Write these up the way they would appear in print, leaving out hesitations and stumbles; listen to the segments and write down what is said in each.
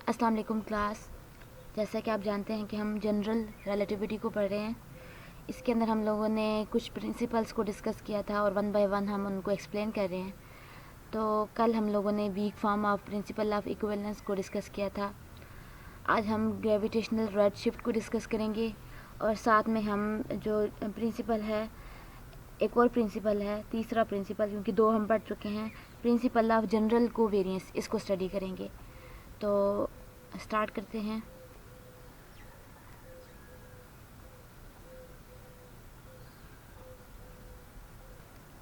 अस्सलाम वालेकुम क्लास। जैसा कि आप जानते हैं कि हम जनरल रिलेटिविटी को पढ़ रहे हैं। इसके अंदर हम लोगों ने कुछ प्रिंसिपल्स को डिस्कस किया था और वन बाय वन हम उनको एक्सप्लेन कर रहे हैं। तो कल हम लोगों ने weak form of principle of equivalence को डिस्कस किया था। आज हम ग्रेविटेशनल रेड शिफ्ट को डिस्कस करेंगे और साथ में हम जो प्रिंसिपल है, एक और प्रिंसिपल है, तीसरा प्रिंसिपल, क्योंकि दो हम पढ़ चुके हैं, प्रिंसिपल ऑफ जनरल कोवेरिएंस, इसको स्टडी करेंगे। तो स्टार्ट करते हैं।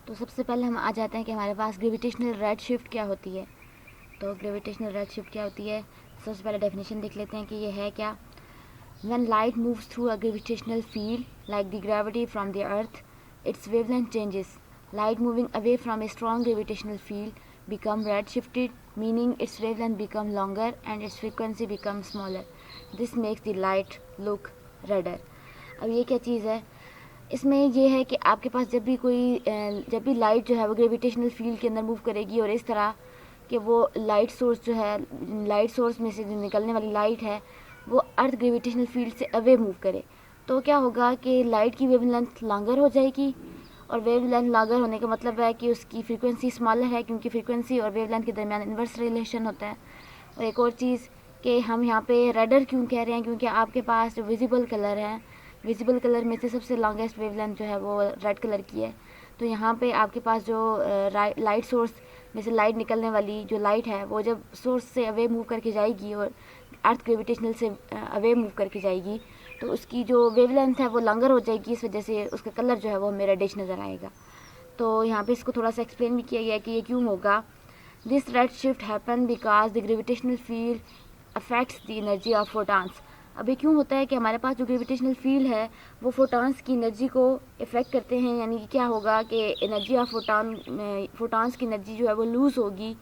तो सबसे पहले हम आ जाते हैं कि हमारे पास ग्रेविटेशनल रेड शिफ्ट क्या होती है। तो ग्रेविटेशनल रेड शिफ्ट क्या होती है, सबसे पहले डेफिनेशन देख लेते हैं कि ये है क्या। When light moves through a gravitational field, like the gravity from the Earth, its wavelength changes. Light moving away from a strong gravitational field become redshifted, meaning its wavelength become longer and its frequency becomes smaller. This makes the light look redder. अब ये क्या चीज़ है, इसमें ये है कि आपके पास जब भी लाइट जो है वो ग्रेविटेशनल फील्ड के अंदर मूव करेगी और इस तरह कि वो लाइट सोर्स जो है, लाइट सोर्स में से जो निकलने वाली लाइट है वो अर्थ ग्रेविटेशनल फील्ड से अवे मूव करे, तो क्या होगा कि लाइट की वेवलेंथ लॉन्गर हो जाएगी। और वेवलेंथ लॉन्गर होने का मतलब है कि उसकी फ्रीक्वेंसी स्मॉलर है, क्योंकि फ्रीक्वेंसी और वेवलेंथ के दरमियान इन्वर्स रिलेशन होता है। और एक और चीज़ कि हम यहाँ पे रेडर क्यों कह रहे हैं, क्योंकि आपके पास जो विजिबल कलर है, विजिबल कलर में से सबसे लॉन्गेस्ट वेवलेंथ जो है वो रेड कलर की है। तो यहाँ पे आपके पास जो लाइट सोर्स में से लाइट निकलने वाली जो लाइट है वो जब सोर्स से अवे मूव करके जाएगी और अर्थ ग्रेविटेशनल से अवे मूव करके जाएगी, तो उसकी जो वेवलेंथ है वो लॉन्गर हो जाएगी। इस वजह से उसका कलर जो है वो हमें रेडिश नज़र आएगा। तो यहाँ पे इसको थोड़ा सा एक्सप्लेन भी किया गया है कि ये क्यों होगा। This red shift happen because the gravitational field affects the energy of photons. अब ये क्यों होता है कि हमारे पास जो ग्रेविटेशनल फील्ड है वो फोटॉन्स की एनर्जी को इफ़ेक्ट करते हैं। यानी कि क्या होगा कि एनर्जी ऑफ फोटॉन्स की एनर्जी जो है वो लूज़ होगी।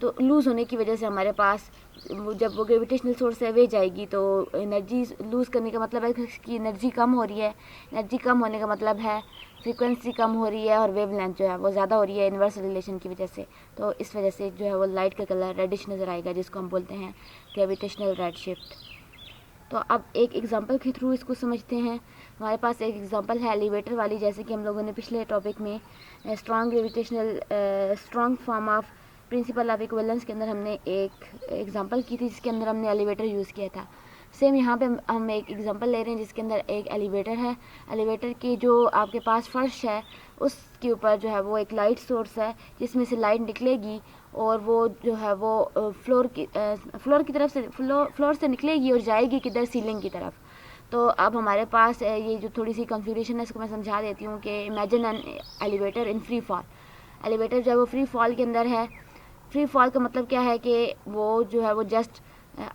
तो लूज़ होने की वजह से हमारे पास जब वो ग्रेविटेशनल सोर्स से अवे जाएगी तो एनर्जी लूज़ करने का मतलब है कि एनर्जी कम हो रही है। एनर्जी कम होने का मतलब है फ्रीक्वेंसी कम हो रही है और वेवलेंथ जो है वो ज़्यादा हो रही है इन्वर्स रिलेशन की वजह से। तो इस वजह से जो है वो लाइट का कलर रेडिश नज़र आएगा, जिसको हम बोलते हैं ग्रेविटेशनल रेड शिफ्ट। तो अब एक एग्जांपल के थ्रू इसको समझते हैं। हमारे पास एक एग्जांपल है एलिवेटर वाली, जैसे कि हम लोगों ने पिछले टॉपिक में strong form of principle of equivalence के अंदर हमने एक एग्जांपल की थी जिसके अंदर हमने एलिवेटर यूज़ किया था। सेम यहाँ पे हम एक एग्जांपल ले रहे हैं जिसके अंदर एक एलिवेटर है। एलिवेटर की जो आपके पास फर्श है उसके ऊपर जो है वो एक लाइट सोर्स है जिसमें से लाइट निकलेगी और वो जो है वो फ्लोर की तरफ से फ्लोर से निकलेगी और जाएगी किधर, सीलिंग की तरफ। तो अब हमारे पास ये जो थोड़ी सी कन्फ्यूरेशन है इसको मैं समझा देती हूँ कि imagine an elevator in free fall. Elevator जो है वो फ्री फॉल के अंदर है। फ्री फॉल का मतलब क्या है कि वो जो है वो जस्ट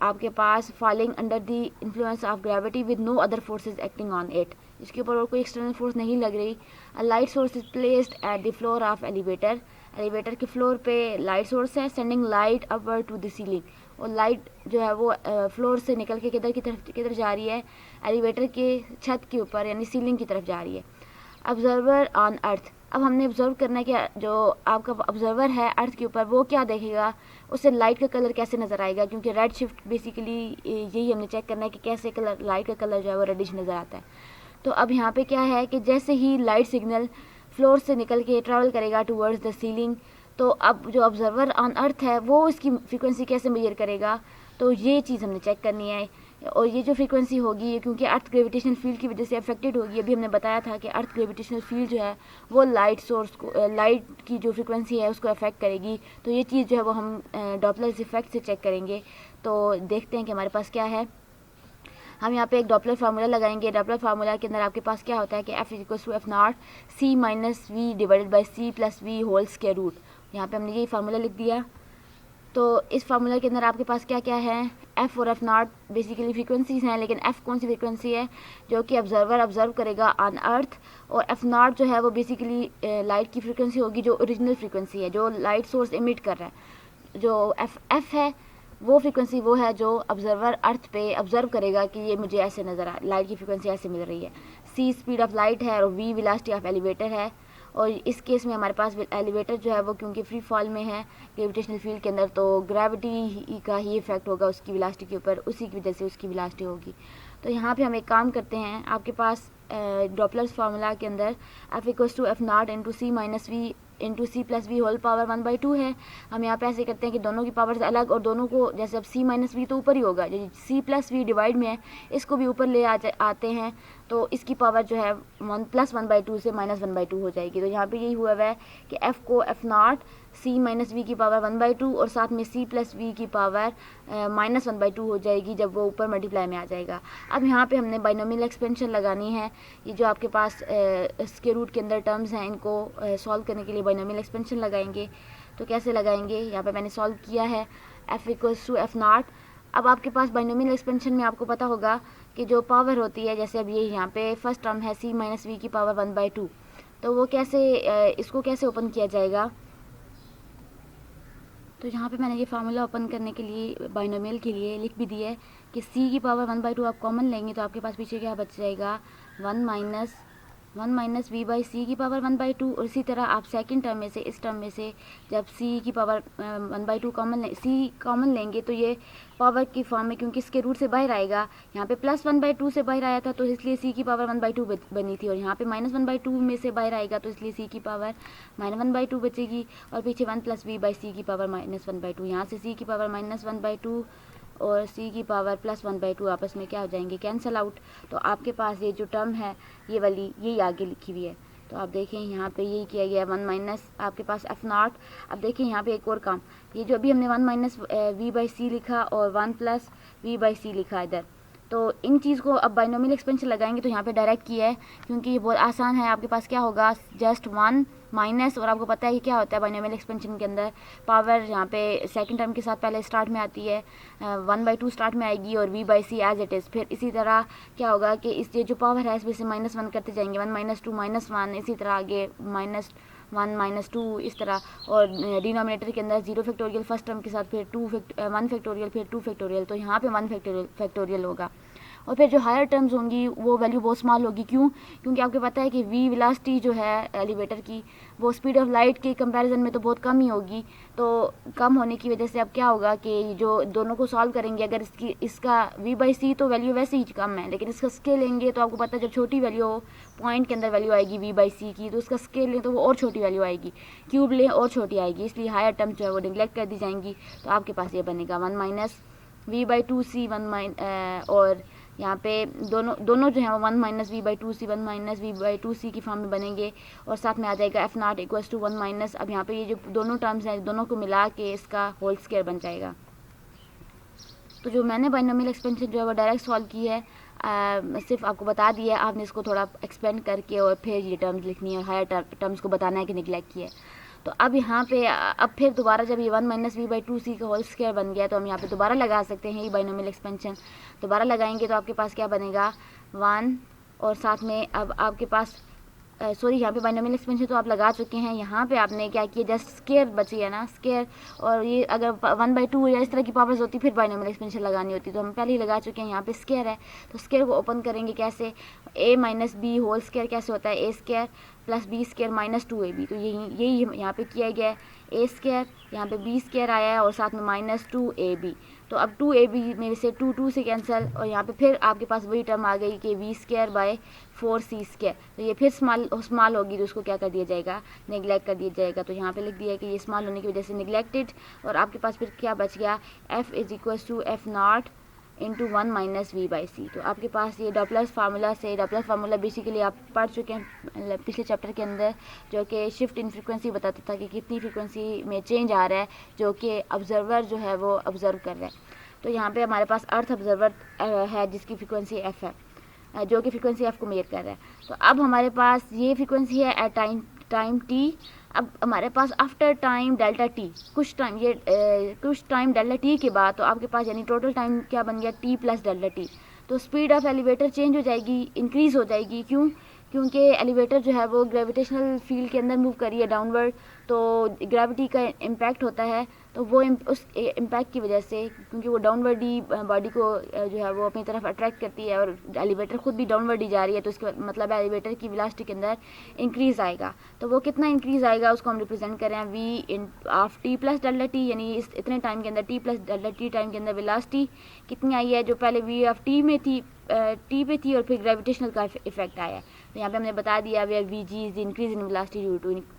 आपके पास falling under the influence of gravity with no other forces acting on it. इसके ऊपर और कोई एक्सटर्नल फोर्स नहीं लग रही। A light source is placed at the floor of elevator. Elevator के फ्लोर पे लाइट सोर्स है, sending light upward to the ceiling. और लाइट जो है वो फ्लोर से निकल के किधर जा रही है, एलिवेटर के छत के ऊपर यानी सीलिंग की तरफ जा रही है। ऑब्जर्वर ऑन अर्थ। अब हमने ऑब्जर्व करना है कि जो आपका ऑब्जर्वर है अर्थ के ऊपर वो क्या देखेगा, उससे लाइट का कलर कैसे नज़र आएगा, क्योंकि रेड शिफ्ट बेसिकली यही हमने चेक करना है कि कैसे कलर लाइट का कलर जो है वो रेडिश नज़र आता है। तो अब यहाँ पे क्या है कि जैसे ही लाइट सिग्नल फ्लोर से निकल के ट्रैवल करेगा टूवर्ड्स द सीलिंग, तो अब जो ऑब्जर्वर ऑन अर्थ है वो इसकी फ्रीक्वेंसी कैसे मेजर करेगा, तो ये चीज़ हमने चेक करनी है। और ये जो फ्रीक्वेंसी होगी क्योंकि अर्थ ग्रेविटेशनल फील्ड की वजह से अफेक्टेड होगी। अभी हमने बताया था कि अर्थ ग्रेविटेशनल फील्ड जो है वो लाइट सोर्स को, लाइट की जो फ्रीक्वेंसी है उसको अफेक्ट करेगी। तो ये चीज़ जो है वो हम डॉपलर इफेक्ट से चेक करेंगे। तो देखते हैं कि हमारे पास क्या है। हम यहाँ पे एक डॉपलर फार्मूला लगाएंगे। डॉपलर फार्मूला के अंदर आपके पास क्या होता है कि F equals to F nought C minus V divided by C plus V whole square root. यहाँ पे हमने यही फार्मूला लिख दिया। तो इस फार्मूला के अंदर आपके पास क्या क्या है, एफ़ और एफ़ नॉट बेसिकली फ्रीक्वेंसीज हैं, लेकिन एफ़ कौन सी फ्रीक्वेंसी है जो कि ऑब्जर्व करेगा ऑन अर्थ, और एफ़ नॉट जो है वो बेसिकली लाइट की फ्रीक्वेंसी होगी जो ओरिजिनल फ्रीक्वेंसी है जो लाइट सोर्स इमिट कर रहा है। जो एफ़ है वो फ्रीक्वेंसी वो है जो ऑब्जर्वर अर्थ पे ऑब्जर्व करेगा कि ये मुझे ऐसे नज़र आ, लाइट की फ्रीक्वेंसी ऐसे मिल रही है। सी स्पीड ऑफ लाइट है और वी वेलोसिटी ऑफ एलिवेटर है। और इस केस में हमारे पास एलिवेटर जो है वो क्योंकि फ्री फॉल में है ग्रेविटेशनल फील्ड के अंदर, तो ग्रेविटी का ही इफेक्ट होगा उसकी वेलोसिटी के ऊपर, उसी की वजह से उसकी वेलोसिटी होगी। तो यहाँ पे हम एक काम करते हैं, आपके पास डॉपलर्स फार्मूला के अंदर F equals to F not into C minus V into C plus V whole power 1/2 है। हम यहाँ पे ऐसे करते हैं कि दोनों की पावर्स अलग, और दोनों को जैसे अब सी माइनस वी तो ऊपर ही होगा, जो सी प्लस वी डिवाइड में है इसको भी ऊपर ले आते हैं, तो इसकी पावर जो है 1+1/2 से -1/2 हो जाएगी। तो यहाँ पे यही हुआ है कि एफ़ को F nought C minus V की पावर 1/2 और साथ में सी प्लस वी की पावर -1/2 हो जाएगी जब वो ऊपर मल्टीप्लाई में आ जाएगा। अब यहाँ पे हमने बाइनोमियल एक्सपेंशन लगानी है। ये जो आपके पास स्क्वायर रूट के अंदर टर्म्स हैं, इनको सॉल्व करने के लिए बाइनोमियल एक्सपेंशन लगाएंगे। तो कैसे लगाएंगे, यहाँ पे मैंने सॉल्व किया है F equals to F nought. अब आपके पास बाइनोमियल एक्सपेंशन में आपको पता होगा कि जो पावर होती है, जैसे अब ये यहाँ पे फर्स्ट टर्म है सी माइनस वी की पावर 1/2, तो वो कैसे इसको कैसे ओपन किया जाएगा। तो यहाँ पे मैंने ये फार्मूला ओपन करने के लिए बाइनोमियल के लिए लिख भी दिया है कि c की पावर 1/2 आप कॉमन लेंगे तो आपके पास पीछे क्या बच जाएगा 1 माइनस वी बाई सी की पावर 1/2। और इसी तरह आप सेकंड टर्म में से, इस टर्म में से जब c की पावर 1/2 कॉमन लेंगे तो ये पावर की फॉर्म में, क्योंकि इसके रूट से बाहर आएगा, यहाँ पे +1/2 से बाहर आया था तो इसलिए c की पावर 1/2 बनी थी, और यहाँ पे -1/2 में से बाहर आएगा तो इसलिए c की पावर -1/2 बचेगी, और पीछे 1 + v बाई सी की पावर -1/2। यहाँ से c की पावर -1/2 और c की पावर +1/2 आपस में क्या हो जाएंगे, कैंसिल आउट। तो आपके पास ये जो टर्म है ये वाली, यही आगे लिखी हुई है। तो आप देखें यहाँ पे यही किया गया 1 माइनस आपके पास एफ नॉट। अब देखें यहाँ पे एक और काम, ये जो अभी हमने 1 माइनस वी बाई सी लिखा और 1 प्लस वी बाई सी लिखा इधर, तो इन चीज़ को अब बाइनोमियल एक्सपेंशन लगाएंगे तो यहाँ पे डायरेक्ट किया है, क्योंकि ये बहुत आसान है। आपके पास क्या होगा, जस्ट 1 माइनस, और आपको पता है कि क्या होता है बाइनोमियल एक्सपेंशन के अंदर, पावर यहाँ पे सेकंड टर्म के साथ पहले स्टार्ट में आती है, 1/2 स्टार्ट में आएगी और v by C as it is. फिर इसी तरह क्या होगा कि इस ये जो पावर है इसमें से -1 करते जाएंगे, 1 - 2 -1, इसी तरह आगे -1 -2 इस तरह, और डिनोमिनेटर के अंदर 0 फैक्टोरियल फर्स्ट टर्म के साथ, फिर 1 फैक्टोरियल, फिर 2 फैक्टोरियल, तो यहाँ पे 1 फैक्टोरियल होगा। और फिर जो हायर टर्म्स होंगी वो वैल्यू बहुत स्मॉल होगी, क्यों, क्योंकि आपको पता है कि v वेलोसिटी जो है एलिवेटर की वो स्पीड ऑफ लाइट के कंपैरिजन में तो बहुत कम ही होगी। तो कम होने की वजह से अब क्या होगा कि जो दोनों को सॉल्व करेंगे, अगर इसका v बाई सी तो वैल्यू वैसे ही कम है, लेकिन इसका स्केल लेंगे तो आपको पता है जब छोटी वैल्यू हो, पॉइंट के अंदर वैल्यू आएगी v बाई सी की, तो उसका स्केल लें तो वो और छोटी वैल्यू आएगी, क्यूब लें और छोटी आएगी, इसलिए हायर टर्म्स जो है वो निगलेक्ट कर दी जाएंगी। तो आपके पास ये बनेगा 1 माइनस वी बाई 2c और यहाँ पे दोनों जो है वो 1 minus V by 2c 1 minus V by 2c की फॉर्म में बनेंगे, और साथ में आ जाएगा F nought equals to 1 minus. अब यहाँ पे ये जो दोनों टर्म्स हैं दोनों को मिला के इसका होल स्क्वायर बन जाएगा। तो जो मैंने बाइनोमियल एक्सपेंशन जो है वो डायरेक्ट सॉल्व की है, सिर्फ आपको बता दिया है, आपने इसको थोड़ा एक्सपेंड करके और फिर ये टर्म्स लिखनी है, हायर टर्म्स को बताना है कि निगलेक्ट किया है। तो अब यहाँ पे अब फिर दोबारा जब ये 1 माइनस वी बाई 2c का होल स्क्वायर बन गया तो हम यहाँ पे दोबारा लगा सकते हैं ये बाइनोमियल एक्सपेंशन। दोबारा लगाएंगे तो आपके पास क्या बनेगा 1, और साथ में अब आपके पास सॉरी यहाँ पे बाइनोमियल एक्सपेंशन तो आप लगा चुके हैं, यहाँ पे आपने क्या किया, जस्ट स्क्वायर बची है ना, स्क्वायर, और ये अगर 1/2 या इस तरह की पावर्स होती फिर बाइनोमियल एक्सपेंशन लगानी होती, तो हम पहले ही लगा चुके हैं। यहाँ पे स्क्वायर है तो स्क्वायर को ओपन करेंगे कैसे, a minus B whole square कैसे होता है, a square plus B square minus 2ab। तो यही यहाँ पे किया गया है, a स्क्वायर यहाँ पे b स्क्वायर आया है और साथ में -2ab। तो अब 2ab में से 2 से कैंसिल, और यहाँ पे फिर आपके पास वही टर्म आ गई कि v square by 4c square. तो ये फिर स्मॉल होगी तो उसको क्या कर दिया जाएगा, नेगलेक्ट कर दिया जाएगा। तो यहाँ पे लिख दिया कि ये स्मॉल होने की वजह से नेगलेक्टेड, और आपके पास फिर क्या बच गया, f is equals to F not into 1 minus V by C. तो आपके पास ये डॉपलर्स फार्मूला से, डॉपलर फार्मूला बेसिकली आप पढ़ चुके हैं पिछले चैप्टर के अंदर, जो कि शिफ्ट इन फ्रीक्वेंसी बताता था कि कितनी फ्रीक्वेंसी में चेंज आ रहा है जो कि ऑब्जर्वर जो है वो ऑब्जर्व कर रहा है। तो यहाँ पे हमारे पास अर्थ ऑब्जर्वर है जिसकी फ्रीक्वेंसी एफ है, जो कि फ्रीक्वेंसी एफ को मेजर कर रहा है। तो अब हमारे पास ये फ्रीक्वेंसी है एट टाइम टी। अब हमारे पास आफ्टर टाइम डेल्टा टी, कुछ टाइम डेल्टा टी के बाद, तो आपके पास यानी टोटल टाइम क्या बन गया टी प्लस डेल्टा टी। तो स्पीड ऑफ एलिवेटर चेंज हो जाएगी, इंक्रीज़ हो जाएगी, क्यों, क्योंकि एलिवेटर जो है वो ग्रेविटेशनल फील्ड के अंदर मूव कर रही है डाउनवर्ड, तो ग्रेविटी का इम्पैक्ट होता है, तो वो उस इम्पैक्ट की वजह से, क्योंकि वो डाउनवर्ड ही बॉडी को जो है वो अपनी तरफ अट्रैक्ट करती है और एलिवेटर खुद भी डाउनवर्ड ही जा रही है, तो इसका मतलब एलिवेटर की वेलोसिटी के अंदर इंक्रीज़ आएगा। तो वो कितना इंक्रीज़ आएगा उसको हम रिप्रेजेंट कर रहे हैं V in of T plus delta T, यानी इस इतने टाइम के अंदर T plus delta T time के अंदर वेलोसिटी कितनी आई है, जो पहले वी ऑफ टी में थी, टी पे थी, और फिर ग्रेविटेशनल का इफेक्ट आया है। तो यहाँ पे हमने बता दिया where V G is increase in velocity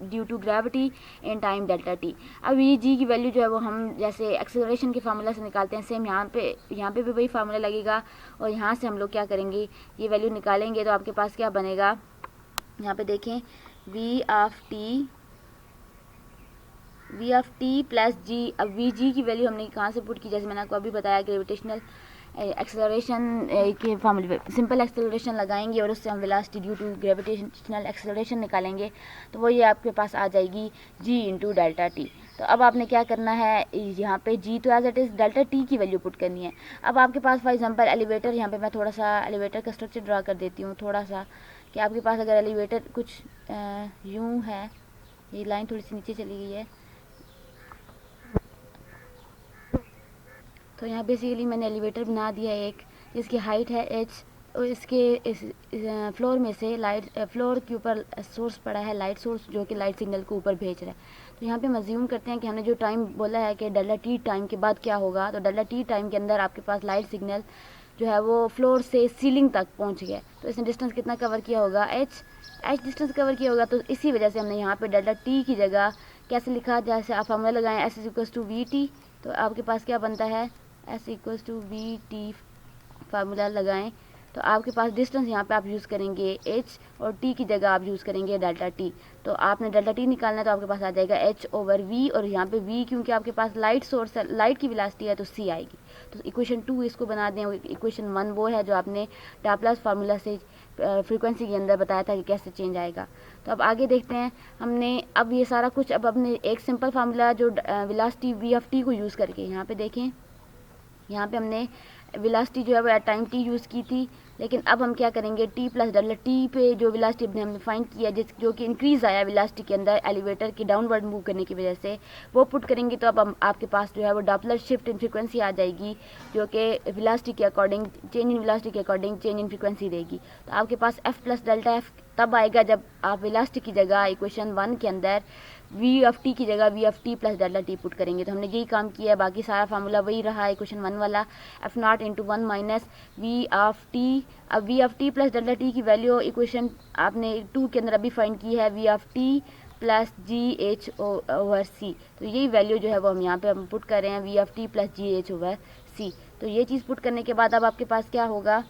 due to gravity in time delta T. अब वी जी की वैल्यू जो है वो हम जैसे एक्सेलरेशन के फार्मूला से निकालते हैं, सेम यहाँ पे भी वही फार्मूला लगेगा, और यहाँ से हम लोग क्या करेंगे, ये वैल्यू निकालेंगे। तो आपके पास क्या बनेगा, यहाँ पे देखें वी ऑफ टी प्लस जी। अब वी जी की वैल्यू हमने कहाँ से पुट की, जैसे मैंने आपको अभी बताया ग्रेविटेशनल एक्सेलरेशन के फार्मूले पे सिंपल एक्सेलरेशन लगाएंगे और उससे हम velocity due to gravitational acceleration निकालेंगे, तो वो ये आपके पास आ जाएगी जी इंटू डेल्टा टी। तो अब आपने क्या करना है, यहाँ पे जी तो as it is delta T की वैल्यू पुट करनी है। अब आपके पास फॉर एग्जांपल एलिवेटर, यहाँ पे मैं थोड़ा सा एलिवेटर का स्ट्रक्चर ड्रा कर देती हूँ थोड़ा सा, कि आपके पास अगर एलिवेटर कुछ यूँ है, ये लाइन थोड़ी सी नीचे चली गई है, तो यहाँ बेसिकली मैंने एलिवेटर बना दिया एक, जिसकी हाइट है एच, और इसके फ्लोर में से फ्लोर के ऊपर सोर्स पड़ा है, लाइट सोर्स, जो कि लाइट सिग्नल को ऊपर भेज रहा है। तो यहाँ पे हम अज्यूम करते हैं कि हमने जो टाइम बोला है कि डेल्टा टी टाइम के बाद क्या होगा, तो डेल्टा टी टाइम के अंदर आपके पास लाइट सिग्नल जो है वो फ्लोर से सीलिंग तक पहुँच गया। तो इसने डिस्टेंस कितना कवर किया होगा, एच डिस्टेंस कवर किया होगा। तो इसी वजह से हमने यहाँ पे डेल्टा टी की जगह कैसे लिखा, जैसे आप फार्मूला लगाएं S is equals to V T, तो आपके पास क्या बनता है, S equals to V T formula लगाएं, तो आपके पास डिस्टेंस यहाँ पे आप यूज़ करेंगे एच, और टी की जगह आप यूज़ करेंगे डेल्टा टी। तो आपने डेल्टा टी निकालना है, तो आपके पास आ जाएगा एच ओवर वी, और यहाँ पे वी क्योंकि आपके पास लाइट सोर्स है, लाइट की वेलोसिटी है, तो सी आएगी। तो इक्वेशन 2 इसको बना दें। इक्वेशन 1 वो है जो आपने लाप्लास फार्मूला से फ्रीक्वेंसी के अंदर बताया था कि कैसे चेंज आएगा। तो अब आगे देखते हैं हमने, अब ये सारा कुछ अब अपने एक सिंपल फार्मूला जो वेलोसिटी वी ऑफ टी को यूज़ करके, यहाँ पे देखें, यहाँ पे हमने वेलोसिटी जो है वो एट टाइम टी यूज़ की थी, लेकिन अब हम क्या करेंगे, टी प्लस डेल्टा टी पे जो वेलोसिटी हमने फाइंड किया, जो कि इंक्रीज़ आया वेलोसिटी के अंदर एलिवेटर की डाउनवर्ड मूव करने की वजह से, वो पुट करेंगे। तो अब आपके पास जो है वो डॉपलर शिफ्ट इन फ्रीक्वेंसी आ जाएगी, जो कि वेलोसिटी के अकॉर्डिंग, चेंज इन वेलोसिटी के अकॉर्डिंग चेंज इन फ्रीक्वेंसी देगी। तो आपके पास एफ प्लस डेल्टा एफ तब आएगा जब आप वेलोसिटी की जगह इक्वेशन 1 के अंदर वी ऑफ टी की जगह V of T plus delta T put करेंगे। तो हमने यही काम किया है, बाकी सारा फार्मूला वही रहा इक्वेशन 1 वाला, F not into 1 minus V of T. अब V of T plus delta T की वैल्यू इक्वेशन आपने 2 के अंदर अभी फाइंड की है, V of T plus G H over C. तो यही वैल्यू जो है वो हम यहाँ पे हम पुट कर रहे हैं, V of T plus G H over C. तो ये चीज़ पुट करने के बाद अब आपके पास क्या होगा,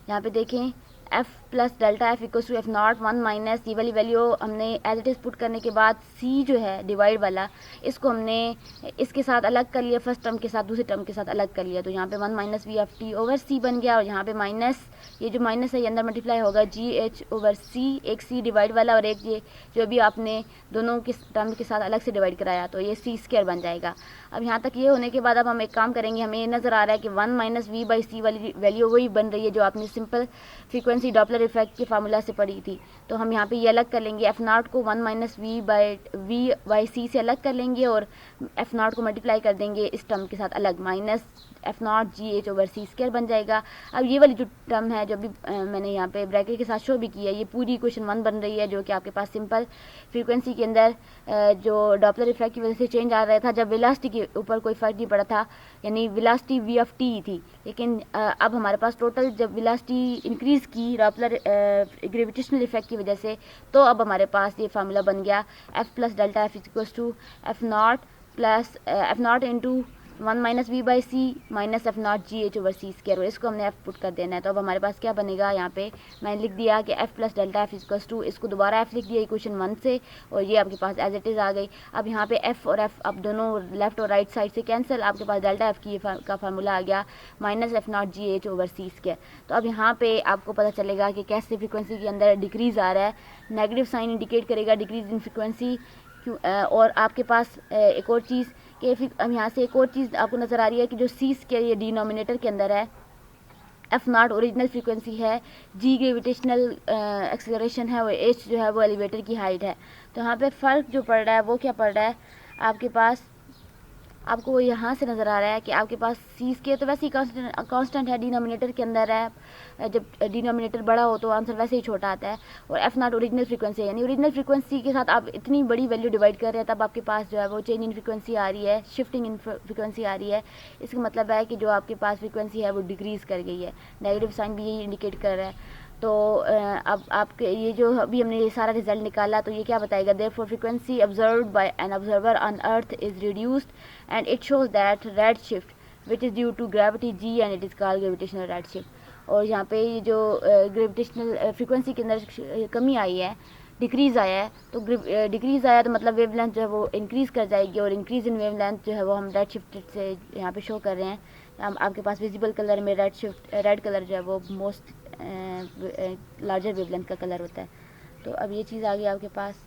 यहाँ पे देखें F plus delta F equals to F nought 1 minus, ये वाली वैल्यू हमने एज इट इज़ पुट करने के बाद सी जो है डिवाइड वाला, इसको हमने इसके साथ अलग कर लिया, फर्स्ट टर्म के साथ दूसरे टर्म के साथ अलग कर लिया। तो यहाँ पे 1 minus V of T over C बन गया, और यहाँ पे माइनस, ये जो माइनस है ये अंदर मल्टीप्लाई होगा जी एच ओवर सी, एक सी डिवाइड वाला और एक ये जो अभी आपने दोनों के टर्म के साथ अलग से डिवाइड कराया, तो ये सी स्क्वायर बन जाएगा। अब यहाँ तक ये होने के बाद अब हम एक काम करेंगे, हमें ये नज़र आ रहा है कि 1 माइनस वी बाई सी वाली वैल्यू वही बन रही है जो आपने सिंपल फ्रीक्वेंसी डॉपलर इफेक्ट के फार्मूला से पढ़ी थी। तो हम यहाँ पे ये अलग कर लेंगे, एफ नॉट को 1 माइनस वी बाई सी से अलग कर लेंगे, और एफ नॉट को मल्टीप्लाई कर देंगे इस टर्म के साथ अलग, minus F nought G H over C square बन जाएगा। अब ये वाली जो टर्म है जो अभी मैंने यहाँ पे ब्रैकेट के साथ शो भी किया है, ये पूरी इक्वेशन 1 बन रही है, जो कि आपके पास सिंपल फ्रीक्वेंसी के अंदर जो डॉपलर इफेक्ट की वजह से चेंज आ रहा था, जब वेलोसिटी के ऊपर कोई फ़र्क नहीं पड़ा था, यानी वेलोसिटी वी ऑफ टी थी। लेकिन अब हमारे पास टोटल जब वेलोसिटी इंक्रीज़ की डॉपलर ग्रेविटेशनल इफेक्ट की वजह से, तो अब हमारे पास ये फार्मूला बन गया, F plus delta F equals to F not into 1 minus V by C minus F nought G H over C square, और इसको हमने एफ पुट कर देना है। तो अब हमारे पास क्या बनेगा, यहाँ पे मैंने लिख दिया कि F plus delta F equals to, इसको दोबारा एफ लिख दिया इक्वेशन 1 से, और ये आपके पास एज इट इज़ आ गई। अब यहाँ पे एफ और एफ अब दोनों लेफ्ट और राइट साइड से कैंसिल, आपके पास डेल्टा एफ की का फार्मूला आ गया minus F nought G H over C square. तो अब यहाँ पे आपको पता चलेगा कि कैसे फ्रीक्वेंसी के अंदर डिक्रीज़ आ रहा है, नेगेटिव साइन इंडिकेट करेगा डिक्रीज इन फ्रीक्वेंसी। और आपके पास एक और चीज़ कि अब यहाँ से एक और चीज़ आपको नज़र आ रही है कि जो सी स्क्वायर ये डिनोमिनेटर के अंदर है, एफ नॉट ओरिजिनल फ्रीक्वेंसी है, जी ग्रेविटेशनल एक्सेलरेशन है, और एच जो है वो एलिवेटर की हाइट है। तो यहाँ पे फ़र्क जो पड़ रहा है वो क्या पड़ रहा है आपके पास, आपको वो यहाँ से नज़र आ रहा है कि आपके पास सी स्केयर तो वैसे ही कांस्टेंट है, डिनोमिनेटर के अंदर है, जब डिनोमिनेटर बड़ा हो तो आंसर वैसे ही छोटा आता है। और एफ नॉट ओरिजिनल फ्रीक्वेंसी है, यानी ओरिजिनल फ्रीक्वेंसी के साथ आप इतनी बड़ी वैल्यू डिवाइड कर रहे हैं तब आपके पास जो है वो चेंज इन फ्रीक्वेंसी आ रही है, शिफ्टिंग इन फ्रीक्वेंसी आ रही है। इसका मतलब है कि जो आपके पास फ्रीक्वेंसी है वो डिक्रीज़ कर गई है, नेगेटिव साइन भी यही इंडिकेट कर रहा है। तो अब आपके ये जो अभी हमने ये सारा रिजल्ट निकाला तो ये क्या बताएगा, therefore frequency observed by an observer on earth is reduced and it shows that red shift which is due to gravity G and it is called gravitational red shift. और यहाँ पे ये जो ग्रेविटेशनल फ्रीक्वेंसी के अंदर कमी आई है, decrease आया है, तो डिक्रीज़ आया तो मतलब वेवलेंथ जो है वो इंक्रीज़ कर जाएगी, और इंक्रीज़ इन वेवलेंथ जो है वो हम रेड शिफ्ट से यहाँ पे शो कर रहे हैं। आपके पास विजिबल कलर में रेड कलर जो है वो मोस्ट लार्जर वेवलेंथ का कलर होता है। तो अब ये चीज़ आ गई आपके पास।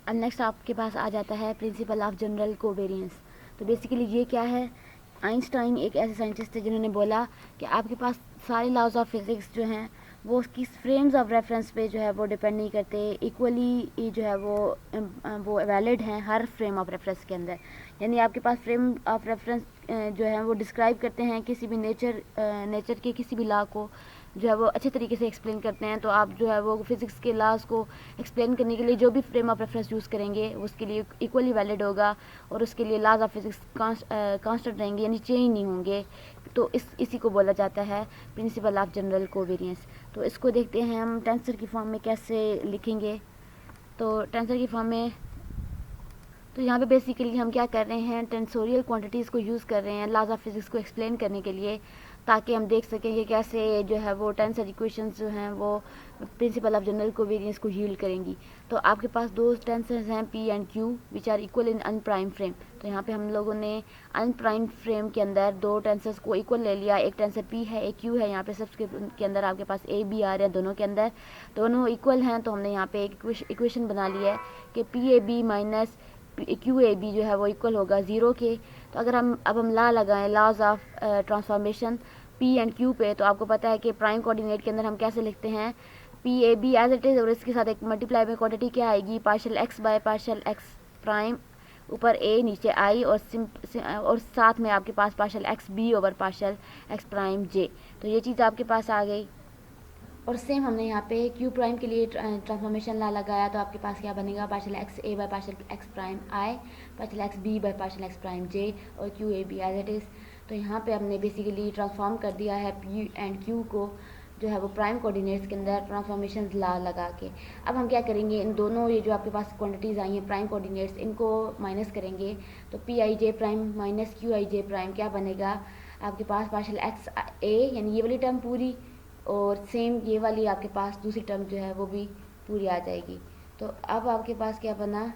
अब नेक्स्ट आपके पास आ जाता है प्रिंसिपल ऑफ जनरल कोवेरियंस। तो बेसिकली ये क्या है, आइंस्टाइन एक ऐसे साइंटिस्ट थे जिन्होंने बोला कि आपके पास सारे लॉज ऑफ फिज़िक्स जो हैं वो उसकी फ्रेम्स ऑफ रेफरेंस पे जो है वो डिपेंड नहीं करते, इक्वली जो है वो वैलिड हैं हर फ्रेम ऑफ रेफरेंस के अंदर। यानी आपके पास फ्रेम ऑफ रेफरेंस जो है वो डिस्क्राइब करते हैं किसी भी नेचर के किसी भी लॉ को, जो है वो अच्छे तरीके से एक्सप्लेन करते हैं। तो आप जो है वो फिज़िक्स के लॉज को एक्सप्लेन करने के लिए जो भी फ्रेम ऑफ रेफरेंस यूज़ करेंगे उसके लिए इक्वली वैलिड होगा, और उसके लिए लॉज ऑफ फिज़िक्स कांस्टेंट रहेंगे, यानी चेंज नहीं होंगे। तो इसी को बोला जाता है प्रिंसिपल ऑफ जनरल कोवेरियंस। तो इसको देखते हैं हम टेंसर की फॉर्म में कैसे लिखेंगे। तो टेंसर की फॉर्म में तो यहाँ पे बेसिकली हम क्या कर रहे हैं, टेंसोरियल क्वांटिटीज़ को यूज़ कर रहे हैं लॉज ऑफ फिज़िक्स को एक्सप्लेन करने के लिए, ताकि हम देख सकें कि कैसे जो है वो टेंसर इक्वेशंस जो हैं वो प्रिंसिपल ऑफ जनरल कोवेरियंस को यील्ड करेंगी। तो आपके पास दो टेंसर्स हैं P and Q which are equal in unprime frame. तो यहाँ पे हम लोगों ने अनप्राइम फ्रेम के अंदर दो टेंसर्स को इक्वल ले लिया, एक टेंसर पी है एक क्यू है। यहाँ पे सब्सक्रिप्ट के अंदर आपके पास ए बी आ रहे हैं, दोनों के अंदर दोनों इक्वल हैं। तो हमने यहाँ पे एक इक्वेशन बना ली है कि P A B minus Q A B जो है वो इक्वल होगा 0 के। तो अगर हम लॉ लगाएं laws of transformation P and Q पे, तो आपको पता है कि प्राइम कोऑर्डिनेट के अंदर हम कैसे लिखते हैं, P A B as it is, और इसके साथ एक मल्टीप्लाई में क्वांटिटी क्या आएगी, partial X by partial X prime, ऊपर ए नीचे आई, और साथ में आपके पास partial X B over partial X prime J. तो ये चीज़ आपके पास आ गई। और सेम हमने यहाँ पे क्यू प्राइम के लिए ट्रांसफॉर्मेशन ला लगाया, तो आपके पास क्या बनेगा, partial X A by partial X prime I, partial X B by partial X prime J, और Q A B as it is. तो यहाँ पे हमने बेसिकली ट्रांसफॉर्म कर दिया है पी एंड क्यू को जो है वो प्राइम कोऑर्डिनेट्स के अंदर ट्रांसफॉर्मेशन ला लगा के। अब हम क्या करेंगे, इन दोनों ये जो आपके पास क्वांटिटीज़ आई हैं प्राइम कोऑर्डिनेट्स, इनको माइनस करेंगे। तो P I J prime minus Q I J prime क्या बनेगा, आपके पास पार्शियल एक्स ए यानी ये वाली टर्म पूरी, और सेम ये वाली आपके पास दूसरी टर्म जो है वो भी पूरी आ जाएगी। तो अब आपके पास क्या बना,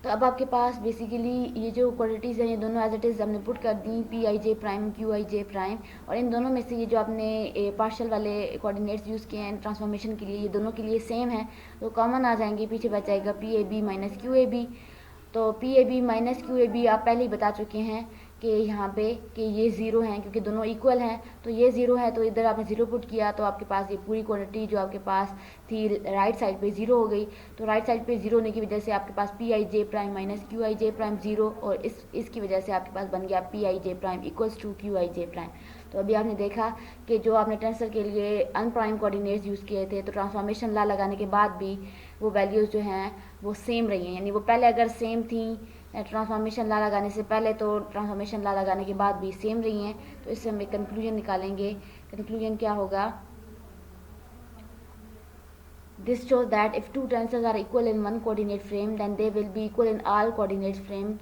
तो अब आपके पास बेसिकली ये जो क्वांटिटीज़ हैं ये दोनों एज इट इज़ हमने पुट कर दी, P I J prime Q I J prime, और इन दोनों में से ये जो आपने पार्शियल वाले कोऑर्डिनेट्स यूज़ किए हैं ट्रांसफॉर्मेशन के लिए, ये दोनों के लिए सेम है, तो कॉमन आ जाएंगे, पीछे बच जाएगा P A B minus Q A B. तो P A B minus Q A B आप पहले ही बता चुके हैं कि यहाँ पे कि ये ज़ीरो हैं क्योंकि दोनों इक्वल हैं। तो ये ज़ीरो है तो इधर आपने ज़ीरो पुट किया, तो आपके पास ये पूरी क्वांटिटी जो आपके पास थी राइट साइड पे ज़ीरो हो गई। तो राइट साइड पे ज़ीरो होने की वजह से आपके पास P I J prime minus Q I J prime zero, और इसकी वजह से आपके पास बन गया P I J prime equals to Q I J prime. तो अभी आपने देखा कि जो आपने टेंसर के लिए अनप्राइम कोऑर्डिनेट्स यूज़ किए थे, तो ट्रांसफॉर्मेशन ला लगाने के बाद भी वो वैल्यूज़ जो हैं वो सेम रही हैं, यानी वो पहले अगर सेम थी ट्रांसफॉर्मेशन ला लगाने से पहले, तो ट्रांसफॉर्मेशन ला लगाने के बाद भी सेम रही हैं। तो इससे हम एक कंक्लूजन निकालेंगे। कंक्लूजन क्या होगा, this shows that if two tensors are equal in one coordinate frame then they will be equal in all coordinate frame।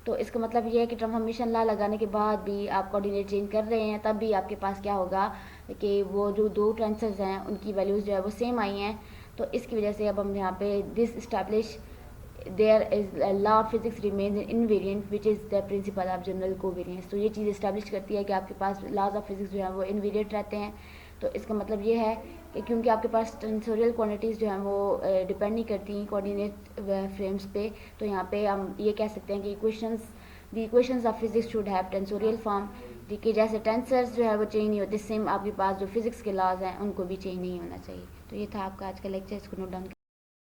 तो इसका मतलब ये है कि ट्रांसफॉर्मेशन ला लगाने के बाद भी आप कोऑर्डिनेट चेंज कर रहे हैं तब भी आपके पास क्या होगा कि वो जो दो टेंसर्स हैं उनकी वैल्यूज़ जो है वो सेम आई हैं। तो इसकी वजह से अब हम यहाँ पे this establish there is law of physics remains invariant which is the principal of general covariance. तो ये चीज़ इस्टेब्लिश करती है कि आपके पास लॉज ऑफ फिजिक्स जो है वो इनवेरिएंट रहते हैं। तो इसका मतलब ये है कि क्योंकि आपके पास टेंसोरियल क्वांटिटीज़ जो हैं वो डिपेंड नहीं करती कोऑर्डिनेट फ्रेम्स पे, तो यहाँ पे हम ये कह सकते हैं कि the equations of physics should have tensorial form, ठीक है, जैसे टेंसर्स जो है वो चेंज नहीं होते, सेम आपके पास जो फिजिक्स के लॉज हैं उनको भी चेंज नहीं होना चाहिए। तो ये था आपका आज का लेक्चर, इसको नोट डाउन